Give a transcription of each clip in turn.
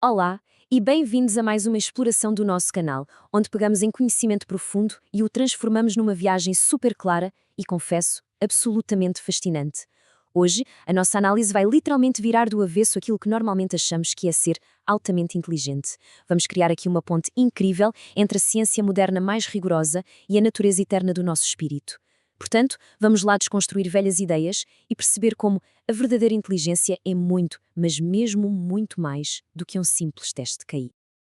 Olá e bem-vindos a mais uma exploração do nosso canal, onde pegamos em conhecimento profundo e o transformamos numa viagem super clara e, confesso, absolutamente fascinante. Hoje, a nossa análise vai literalmente virar do avesso aquilo que normalmente achamos que é ser altamente inteligente. Vamos criar aqui uma ponte incrível entre a ciência moderna mais rigorosa e a natureza eterna do nosso espírito. Portanto, vamos lá desconstruir velhas ideias e perceber como a verdadeira inteligência é muito, mas mesmo muito mais do que um simples teste de QI.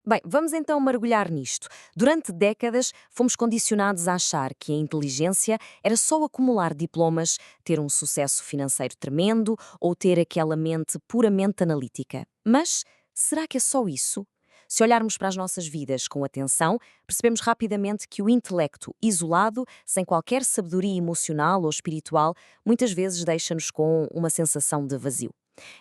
Bem, vamos então mergulhar nisto. Durante décadas, fomos condicionados a achar que a inteligência era só acumular diplomas, ter um sucesso financeiro tremendo ou ter aquela mente puramente analítica. Mas será que é só isso? Se olharmos para as nossas vidas com atenção, percebemos rapidamente que o intelecto isolado, sem qualquer sabedoria emocional ou espiritual, muitas vezes deixa-nos com uma sensação de vazio.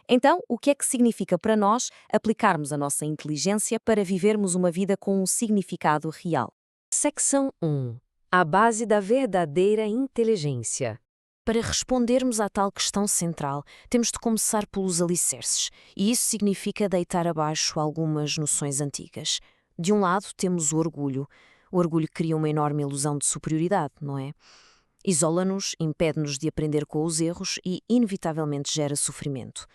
Então, o que é que significa para nós aplicarmos a nossa inteligência para vivermos uma vida com um significado real? Secção 1. A base da verdadeira inteligência. Para respondermos à tal questão central, temos de começar pelos alicerces, e isso significa deitar abaixo algumas noções antigas. De um lado, temos o orgulho. O orgulho cria uma enorme ilusão de superioridade, não é? Isola-nos, impede-nos de aprender com os erros e, inevitavelmente, gera sofrimento.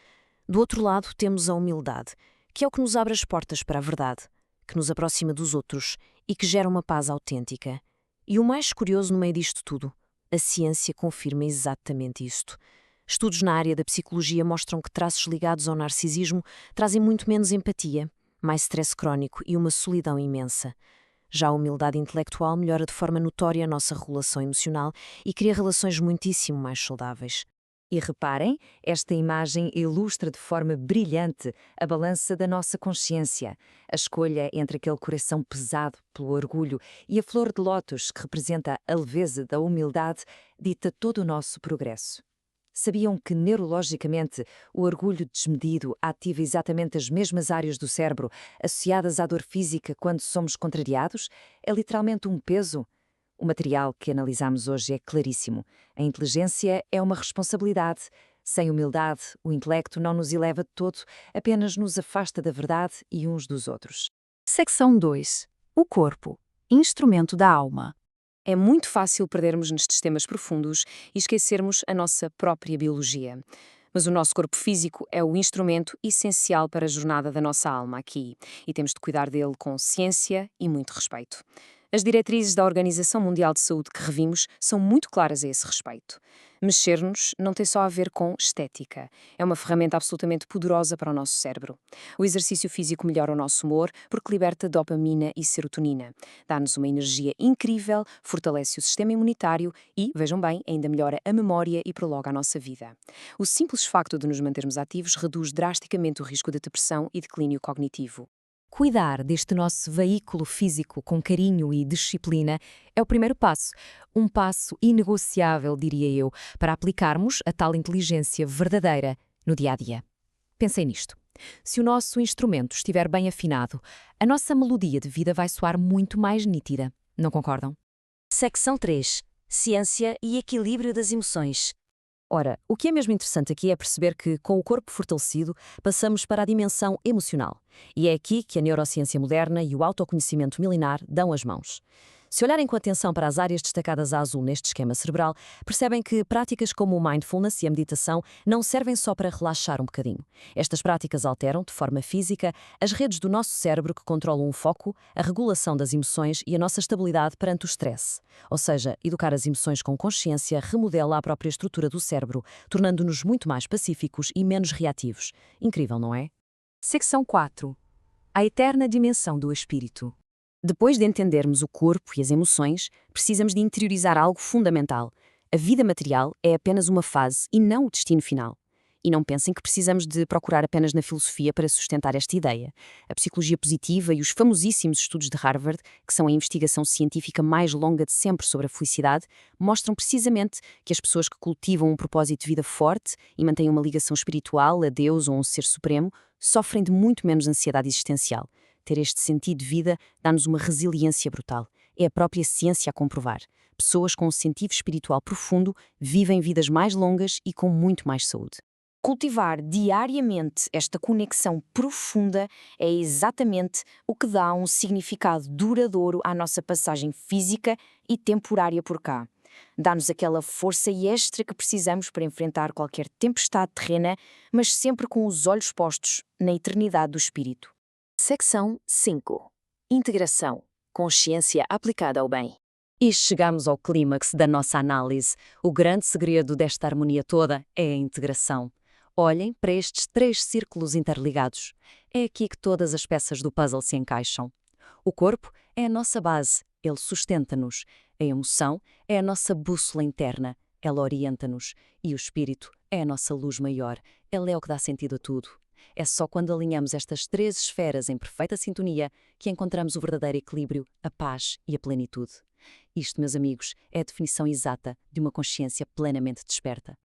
Do outro lado, temos a humildade, que é o que nos abre as portas para a verdade, que nos aproxima dos outros e que gera uma paz autêntica. E o mais curioso no meio disto tudo, a ciência confirma exatamente isto. Estudos na área da psicologia mostram que traços ligados ao narcisismo trazem muito menos empatia, mais stress crónico e uma solidão imensa. Já a humildade intelectual melhora de forma notória a nossa regulação emocional e cria relações muitíssimo mais saudáveis. E reparem, esta imagem ilustra de forma brilhante a balança da nossa consciência, a escolha entre aquele coração pesado pelo orgulho e a flor de lótus que representa a leveza da humildade, dita todo o nosso progresso. Sabiam que, neurologicamente, o orgulho desmedido ativa exatamente as mesmas áreas do cérebro associadas à dor física quando somos contrariados? É literalmente um peso. O material que analisamos hoje é claríssimo. A inteligência é uma responsabilidade. Sem humildade, o intelecto não nos eleva de todo, apenas nos afasta da verdade e uns dos outros. Secção 2. O corpo. Instrumento da alma. É muito fácil perdermos nestes temas profundos e esquecermos a nossa própria biologia. Mas o nosso corpo físico é o instrumento essencial para a jornada da nossa alma aqui, e temos de cuidar dele com ciência e muito respeito. As diretrizes da Organização Mundial de Saúde que revimos são muito claras a esse respeito. Mexer-nos não tem só a ver com estética. É uma ferramenta absolutamente poderosa para o nosso cérebro. O exercício físico melhora o nosso humor porque liberta dopamina e serotonina. Dá-nos uma energia incrível, fortalece o sistema imunitário e, vejam bem, ainda melhora a memória e prolonga a nossa vida. O simples facto de nos mantermos ativos reduz drasticamente o risco de depressão e declínio cognitivo. Cuidar deste nosso veículo físico com carinho e disciplina é o primeiro passo, um passo inegociável, diria eu, para aplicarmos a tal inteligência verdadeira no dia a dia. Pensem nisto. Se o nosso instrumento estiver bem afinado, a nossa melodia de vida vai soar muito mais nítida. Não concordam? Secção 3. Ciência e equilíbrio das emoções. Ora, o que é mesmo interessante aqui é perceber que, com o corpo fortalecido, passamos para a dimensão emocional. E é aqui que a neurociência moderna e o autoconhecimento milenar dão as mãos. Se olharem com atenção para as áreas destacadas a azul neste esquema cerebral, percebem que práticas como o mindfulness e a meditação não servem só para relaxar um bocadinho. Estas práticas alteram, de forma física, as redes do nosso cérebro que controlam o foco, a regulação das emoções e a nossa estabilidade perante o stress. Ou seja, educar as emoções com consciência remodela a própria estrutura do cérebro, tornando-nos muito mais pacíficos e menos reativos. Incrível, não é? Secção 4. A eterna dimensão do espírito. Depois de entendermos o corpo e as emoções, precisamos de interiorizar algo fundamental. A vida material é apenas uma fase e não o destino final. E não pensem que precisamos de procurar apenas na filosofia para sustentar esta ideia. A psicologia positiva e os famosíssimos estudos de Harvard, que são a investigação científica mais longa de sempre sobre a felicidade, mostram precisamente que as pessoas que cultivam um propósito de vida forte e mantêm uma ligação espiritual a Deus ou a um ser supremo, sofrem de muito menos ansiedade existencial. Ter este sentido de vida dá-nos uma resiliência brutal. É a própria ciência a comprovar. Pessoas com um sentido espiritual profundo vivem vidas mais longas e com muito mais saúde. Cultivar diariamente esta conexão profunda é exatamente o que dá um significado duradouro à nossa passagem física e temporária por cá. Dá-nos aquela força extra que precisamos para enfrentar qualquer tempestade terrena, mas sempre com os olhos postos na eternidade do espírito. Secção 5. Integração. Consciência aplicada ao bem. E chegamos ao clímax da nossa análise. O grande segredo desta harmonia toda é a integração. Olhem para estes 3 círculos interligados. É aqui que todas as peças do puzzle se encaixam. O corpo é a nossa base, ele sustenta-nos. A emoção é a nossa bússola interna, ela orienta-nos. E o espírito é a nossa luz maior, ele é o que dá sentido a tudo. É só quando alinhamos estas 3 esferas em perfeita sintonia que encontramos o verdadeiro equilíbrio, a paz e a plenitude. Isto, meus amigos, é a definição exata de uma consciência plenamente desperta.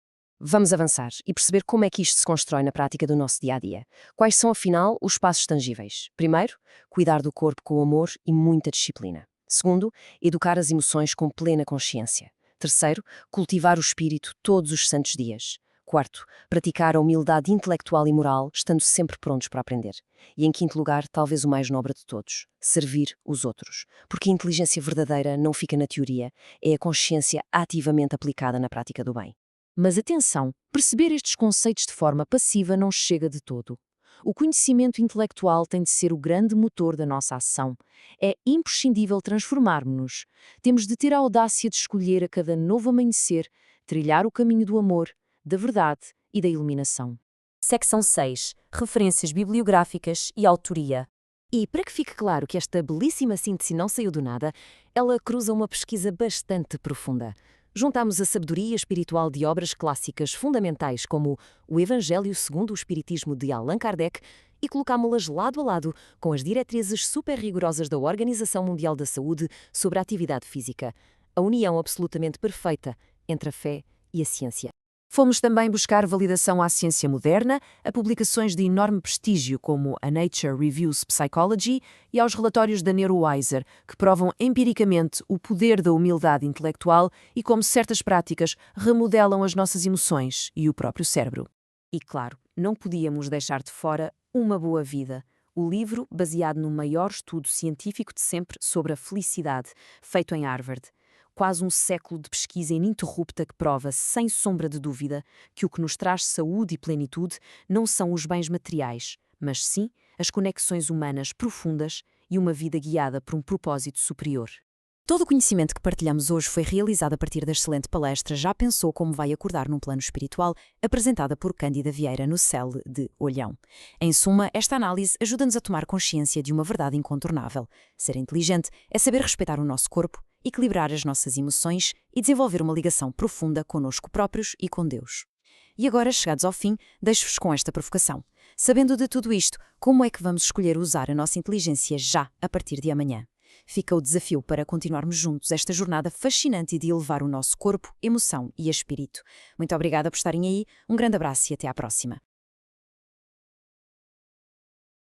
Vamos avançar e perceber como é que isto se constrói na prática do nosso dia-a-dia. Quais são, afinal, os passos tangíveis? Primeiro, cuidar do corpo com amor e muita disciplina. Segundo, educar as emoções com plena consciência. Terceiro, cultivar o espírito todos os santos dias. Quarto, praticar a humildade intelectual e moral, estando sempre prontos para aprender. E em quinto lugar, talvez o mais nobre de todos, servir os outros. Porque a inteligência verdadeira não fica na teoria, é a consciência ativamente aplicada na prática do bem. Mas atenção, perceber estes conceitos de forma passiva não chega de todo. O conhecimento intelectual tem de ser o grande motor da nossa ação. É imprescindível transformarmos-nos. Temos de ter a audácia de escolher a cada novo amanhecer, trilhar o caminho do amor, da verdade e da iluminação. Secção 6. Referências bibliográficas e autoria. E para que fique claro que esta belíssima síntese não saiu do nada, ela cruza uma pesquisa bastante profunda. Juntamos a sabedoria espiritual de obras clássicas fundamentais como o Evangelho segundo o Espiritismo de Allan Kardec e colocámo-las lado a lado com as diretrizes super rigorosas da Organização Mundial da Saúde sobre a atividade física. A união absolutamente perfeita entre a fé e a ciência. Fomos também buscar validação à ciência moderna, a publicações de enorme prestígio como a Nature Reviews Psychology e aos relatórios da Neurowiser, que provam empiricamente o poder da humildade intelectual e como certas práticas remodelam as nossas emoções e o próprio cérebro. E claro, não podíamos deixar de fora Uma Boa Vida, o livro baseado no maior estudo científico de sempre sobre a felicidade, feito em Harvard. Quase um século de pesquisa ininterrupta que prova, sem sombra de dúvida, que o que nos traz saúde e plenitude não são os bens materiais, mas sim as conexões humanas profundas e uma vida guiada por um propósito superior. Todo o conhecimento que partilhamos hoje foi realizado a partir da excelente palestra Já Pensou Como Vai Acordar num Plano Espiritual, apresentada por Cândida Vieira no CEL de Olhão. Em suma, esta análise ajuda-nos a tomar consciência de uma verdade incontornável. Ser inteligente é saber respeitar o nosso corpo, equilibrar as nossas emoções e desenvolver uma ligação profunda connosco próprios e com Deus. E agora, chegados ao fim, deixo-vos com esta provocação. Sabendo de tudo isto, como é que vamos escolher usar a nossa inteligência já a partir de amanhã? Fica o desafio para continuarmos juntos esta jornada fascinante de elevar o nosso corpo, emoção e espírito. Muito obrigada por estarem aí, um grande abraço e até à próxima.